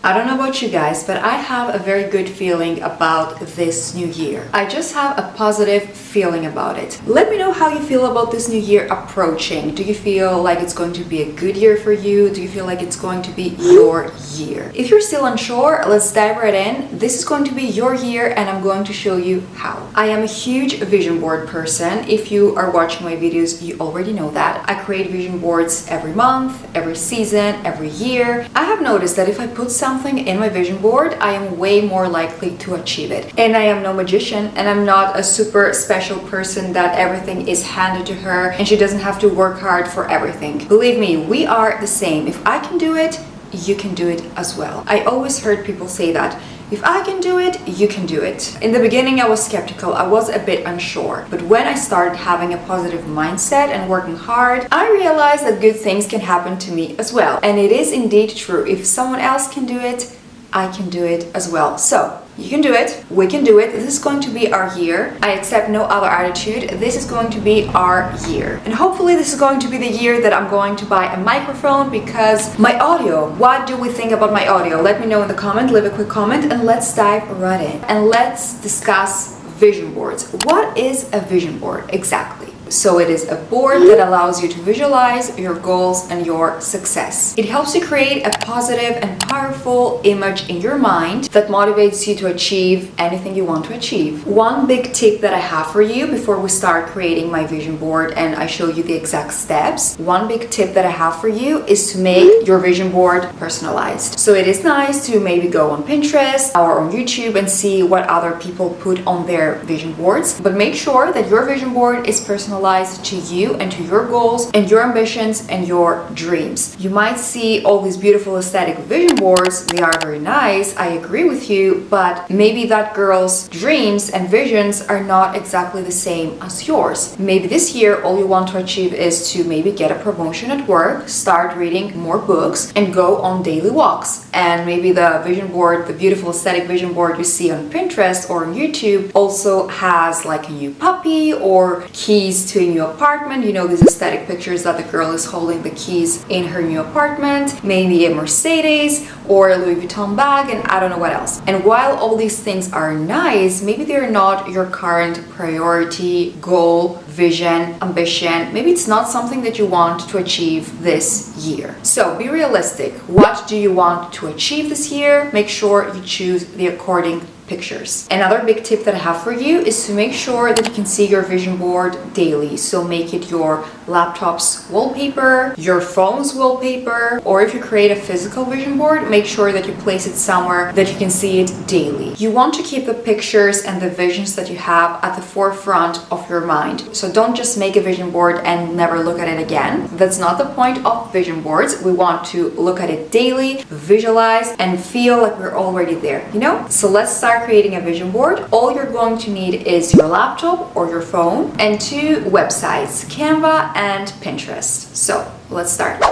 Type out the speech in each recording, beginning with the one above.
I don't know about you guys, but I have a very good feeling about this new year. I just have a positive feeling about it. Let me know how you feel about this new year approaching. Do you feel like it's going to be a good year for you? Do you feel like it's going to be your year? If you're still unsure, let's dive right in. This is going to be your year and I'm going to show you how. I am a huge vision board person. If you are watching my videos, you already know that. I create vision boards every month, every season, every year. I have noticed that if I put something in my vision board, I am way more likely to achieve it. And I am no magician and I'm not a super special person that everything is handed to her and she doesn't have to work hard for everything. Believe me, we are the same. If I can do it, you can do it as well. I always heard people say that. If I can do it, you can do it. In the beginning, I was skeptical. I was a bit unsure. But when I started having a positive mindset and working hard, I realized that good things can happen to me as well. And it is indeed true. If someone else can do it, I can do it as well. So, you can do it, we can do it. This is going to be our year. I accept no other attitude. This is going to be our year. And hopefully this is going to be the year that I'm going to buy a microphone because my audio, what do we think about my audio? Let me know in the comment, leave a quick comment and let's dive right in. And let's discuss vision boards. What is a vision board exactly? So it is a board that allows you to visualize your goals and your success. It helps you create a positive and powerful image in your mind that motivates you to achieve anything you want to achieve. One big tip that I have for you before we start creating my vision board and I show you the exact steps, one big tip that I have for you is to make your vision board personalized. So it is nice to maybe go on Pinterest or on YouTube and see what other people put on their vision boards, but make sure that your vision board is personalized to you and to your goals and your ambitions and your dreams. You might see all these beautiful aesthetic vision boards. They are very nice, I agree with you, but maybe that girl's dreams and visions are not exactly the same as yours. Maybe this year all you want to achieve is to maybe get a promotion at work, start reading more books and go on daily walks. And maybe the vision board, the beautiful aesthetic vision board you see on Pinterest or on YouTube also has like a new puppy or keys to a new apartment. You know, these aesthetic pictures that the girl is holding the keys in her new apartment, maybe a Mercedes or a Louis Vuitton bag, and I don't know what else. And while all these things are nice, maybe they're not your current priority, goal, vision, ambition. Maybe it's not something that you want to achieve this year. So be realistic. What do you want to achieve this year? Make sure you choose the according pictures. Another big tip that I have for you is to make sure that you can see your vision board daily. So make it your laptop's wallpaper, your phone's wallpaper, or if you create a physical vision board, make sure that you place it somewhere that you can see it daily. You want to keep the pictures and the visions that you have at the forefront of your mind. So don't just make a vision board and never look at it again. That's not the point of vision boards. We want to look at it daily, visualize, and feel like we're already there, you know? So let's start creating a vision board. All you're going to need is your laptop or your phone and two websites, Canva and Pinterest. So let's start.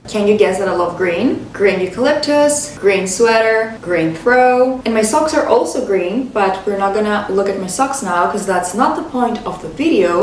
Can you guess that I love green? Green eucalyptus, green sweater, green throw. And my socks are also green, but we're not gonna look at my socks now because that's not the point of the video.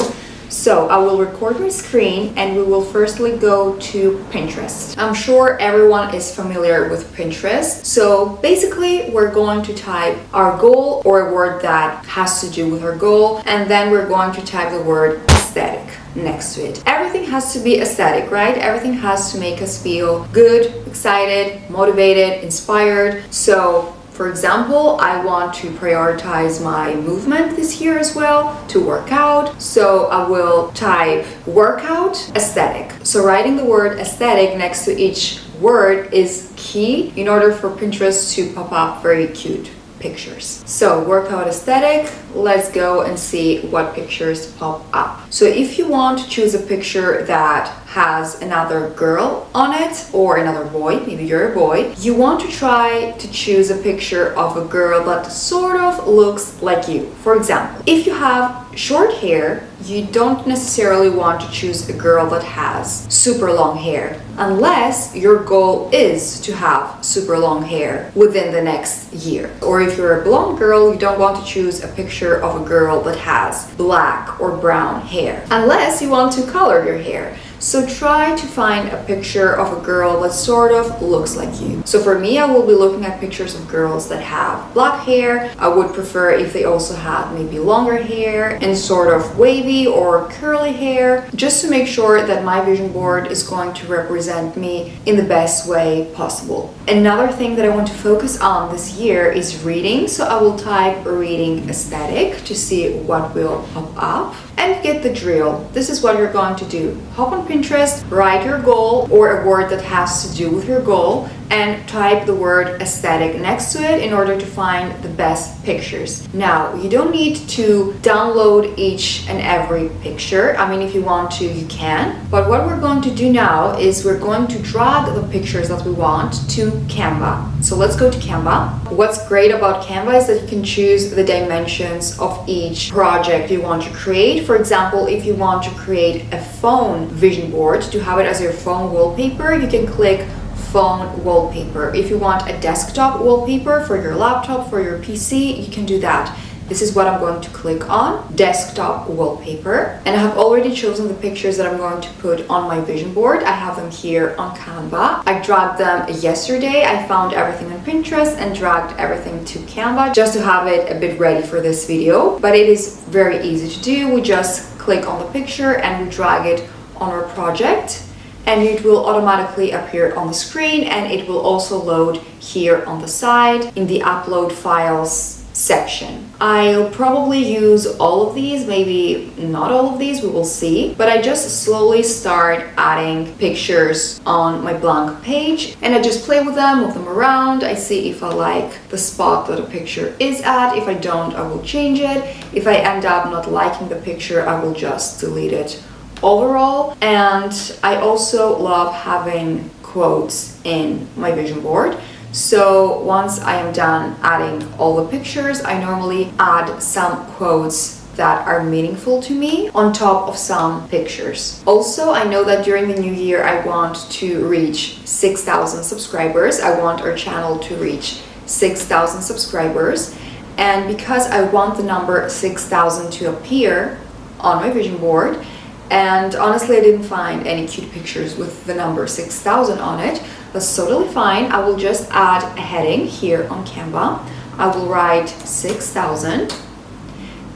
So I will record my screen and we will firstly go to Pinterest. I'm sure everyone is familiar with Pinterest. So basically we're going to type our goal or a word that has to do with our goal, and then we're going to type the word aesthetic next to it. Everything has to be aesthetic, right? Everything has to make us feel good, excited, motivated, inspired. So for example, I want to prioritize my movement this year as well, to work out. So I will type workout aesthetic. So writing the word aesthetic next to each word is key in order for Pinterest to pop up very cute pictures. So workout aesthetic, let's go and see what pictures pop up. So if you want to choose a picture that has another girl on it or another boy, maybe you're a boy, you want to try to choose a picture of a girl that sort of looks like you. For example, if you have short hair, you don't necessarily want to choose a girl that has super long hair unless your goal is to have super long hair within the next year. Or if you're a blonde girl, you don't want to choose a picture of a girl that has black or brown hair unless you want to color your hair. So try to find a picture of a girl that sort of looks like you. So for me, I will be looking at pictures of girls that have black hair. I would prefer if they also had maybe longer hair and sort of wavy or curly hair, just to make sure that my vision board is going to represent me in the best way possible. Another thing that I want to focus on this year is reading. So I will type reading aesthetic to see what will pop up. And get the drill. This is what you're going to do. Hop on Pinterest, write your goal or a word that has to do with your goal, and type the word aesthetic next to it in order to find the best pictures. Now, you don't need to download each and every picture. I mean, if you want to, you can. But what we're going to do now is we're going to drag the pictures that we want to Canva. So let's go to Canva. What's great about Canva is that you can choose the dimensions of each project you want to create. For example, if you want to create a phone vision board to have it as your phone wallpaper, you can click phone wallpaper. If you want a desktop wallpaper for your laptop, for your PC, you can do that. This is what I'm going to click on, desktop wallpaper. And I have already chosen the pictures that I'm going to put on my vision board. I have them here on Canva. I dragged them yesterday. I found everything on Pinterest and dragged everything to Canva just to have it a bit ready for this video. But it is very easy to do. We just click on the picture and we drag it on our project, and it will automatically appear on the screen, and it will also load here on the side in the upload files section. I'll probably use all of these, maybe not all of these, we will see, but I just slowly start adding pictures on my blank page, and I just play with them, move them around. I see if I like the spot that a picture is at. If I don't, I will change it. If I end up not liking the picture, I will just delete it overall. And I also love having quotes in my vision board. So once I am done adding all the pictures, I normally add some quotes that are meaningful to me on top of some pictures. Also, I know that during the new year, I want to reach 6,000 subscribers. I want our channel to reach 6,000 subscribers. And because I want the number 6,000 to appear on my vision board, and honestly, I didn't find any cute pictures with the number 6,000 on it. That's totally fine. I will just add a heading here on Canva. I will write 6,000,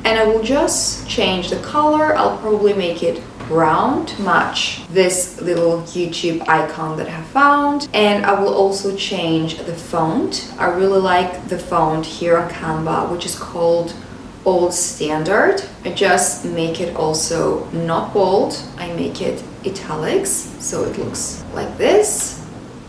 and I will just change the color. I'll probably make it brown to match this little YouTube icon that I have found. And I will also change the font. I really like the font here on Canva, which is called Old Standard. I just make it also not bold. I make it italics, so it looks like this.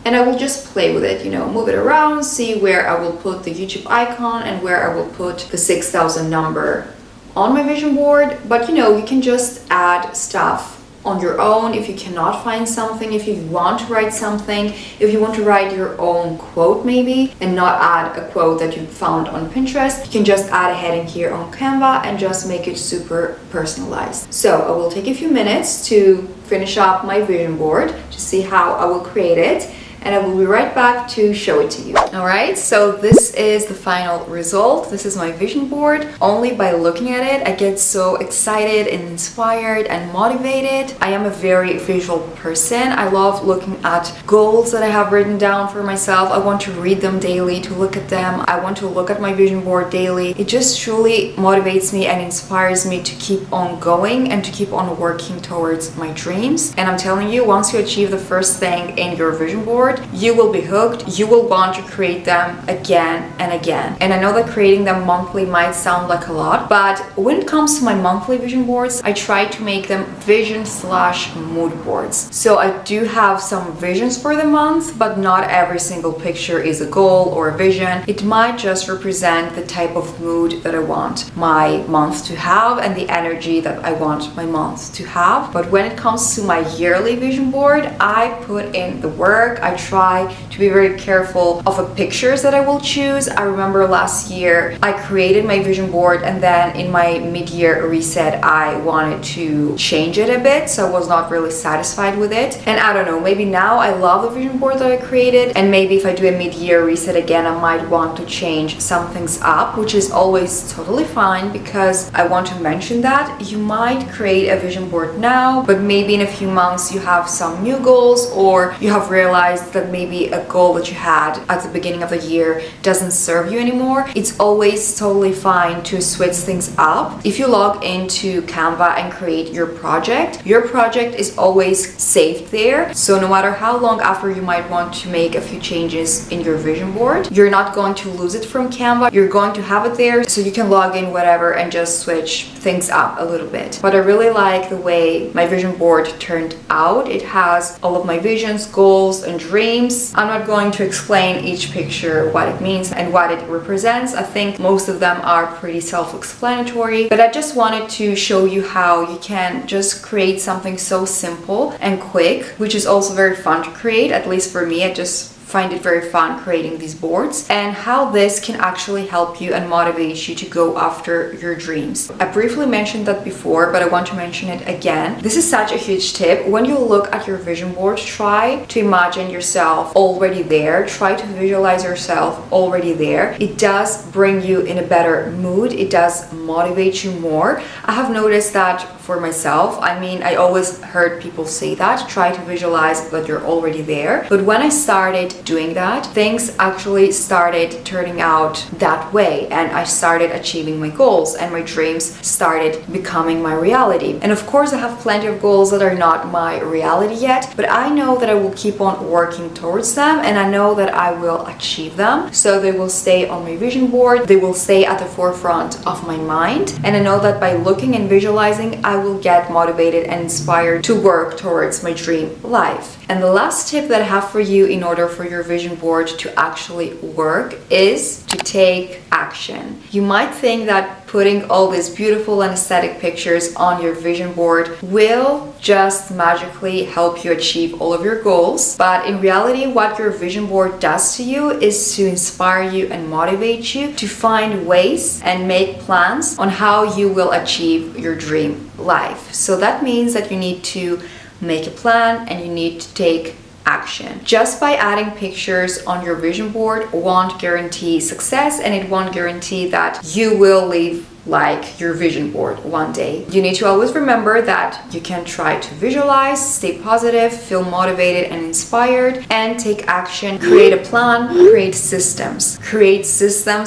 And I will just play with it, move it around, see where I will put the YouTube icon and where I will put the 6,000 number on my vision board. But you can just add stuff on your own if you cannot find something, if you want to write something, if you want to write your own quote maybe and not add a quote that you found on Pinterest, you can just add a heading here on Canva and just make it super personalized. So I will take a few minutes to finish up my vision board to see how I will create it, and I will be right back to show it to you. All right, so this is the final result. This is my vision board. Only by looking at it, I get so excited and inspired and motivated. I am a very visual person. I love looking at goals that I have written down for myself. I want to read them daily, to look at them. I want to look at my vision board daily. It just truly motivates me and inspires me to keep on going and to keep on working towards my dreams. And I'm telling you, once you achieve the first thing in your vision board, you will be hooked. You will want to create them again and again. And I know that creating them monthly might sound like a lot, but when it comes to my monthly vision boards, I try to make them vision/mood boards. So I do have some visions for the month, but not every single picture is a goal or a vision. It might just represent the type of mood that I want my month to have and the energy that I want my month to have. But when it comes to my yearly vision board, I put in the work. I try to be very careful of the pictures that I will choose. I remember last year I created my vision board, and then in my mid-year reset I wanted to change it a bit, so I was not really satisfied with it. And I don't know, maybe now I love the vision board that I created, and maybe if I do a mid-year reset again, I might want to change some things up, which is always totally fine, because I want to mention that you might create a vision board now, but maybe in a few months you have some new goals, or you have realized that maybe a goal that you had at the beginning of the year doesn't serve you anymore. It's always totally fine to switch things up. If you log into Canva and create your project is always saved there. So no matter how long after you might want to make a few changes in your vision board, you're not going to lose it from Canva. You're going to have it there, so you can log in whatever and just switch things up a little bit. But I really like the way my vision board turned out. It has all of my visions, goals, and dreams. I'm not going to explain each picture what it means and what it represents. I think most of them are pretty self-explanatory, but I just wanted to show you how you can just create something so simple and quick, which is also very fun to create. At least for me, I just find it very fun creating these boards, and how this can actually help you and motivate you to go after your dreams. I briefly mentioned that before, but I want to mention it again. This is such a huge tip. When you look at your vision board, try to imagine yourself already there. Try to visualize yourself already there. It does bring you in a better mood. It does motivate you more. I have noticed that for myself. I mean, I always heard people say that, try to visualize that you're already there. But when I started doing that, things actually started turning out that way, and I started achieving my goals, and my dreams started becoming my reality. And of course, I have plenty of goals that are not my reality yet, but I know that I will keep on working towards them, and I know that I will achieve them. So they will stay on my vision board, they will stay at the forefront of my mind, and I know that by looking and visualizing, I will get motivated and inspired to work towards my dream life. And the last tip that I have for you in order for your vision board to actually work is to take action. You might think that putting all these beautiful and aesthetic pictures on your vision board will just magically help you achieve all of your goals, but in reality, what your vision board does to you is to inspire you and motivate you to find ways and make plans on how you will achieve your dream life. So that means that you need to make a plan and you need to take action. Just by adding pictures on your vision board won't guarantee success, and it won't guarantee that you will live like your vision board one day. You need to always remember that you can try to visualize, stay positive, feel motivated and inspired, and take action. Create a plan, create systems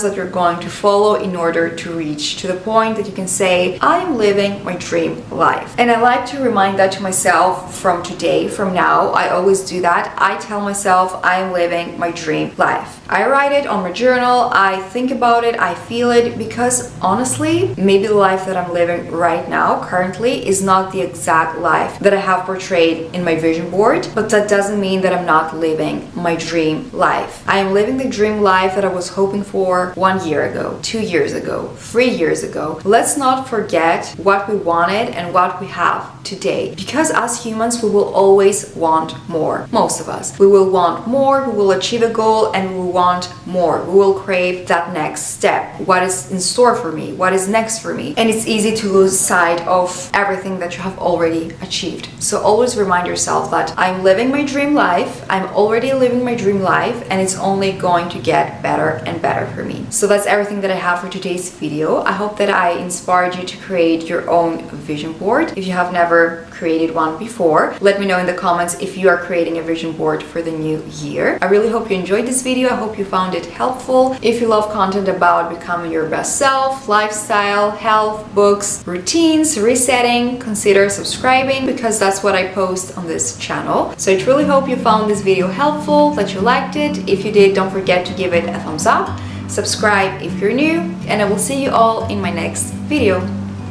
that you're going to follow in order to reach to the point that you can say, I am living my dream life. And I like to remind that to myself from today, from now. I always do that. I tell myself I am living my dream life. I write it on my journal, I think about it, I feel it, because honestly, maybe the life that I'm living right now, currently, is not the exact life that I have portrayed in my vision board, but that doesn't mean that I'm not living my dream life. I am living the dream life that I was hoping for 1 year ago, 2 years ago, 3 years ago. Let's not forget what we wanted and what we have today, because as humans, we will always want more. Most of us. We will want more, we will achieve a goal, and we will want more. We will crave that next step. What is in store for me? What is next for me? And it's easy to lose sight of everything that you have already achieved. So always remind yourself that I'm living my dream life, I'm already living my dream life, and it's only going to get better and better for me. So that's everything that I have for today's video. I hope that I inspired you to create your own vision board. If you have never created one before, let me know in the comments if you are creating a vision board for the new year. I really hope you enjoyed this video. I hope you found it helpful. If you love content about becoming your best self, lifestyle, health, books, routines, resetting, consider subscribing, because that's what I post on this channel. So I truly hope you found this video helpful, that you liked it. If you did, don't forget to give it a thumbs up. Subscribe if you're new, and I will see you all in my next video.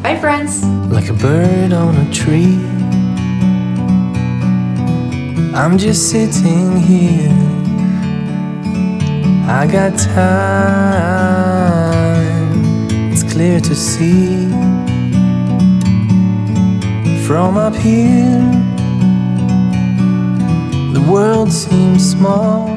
Bye, friends! Like a bird on a tree, I'm just sitting here. I got time, it's clear to see. From up here, the world seems small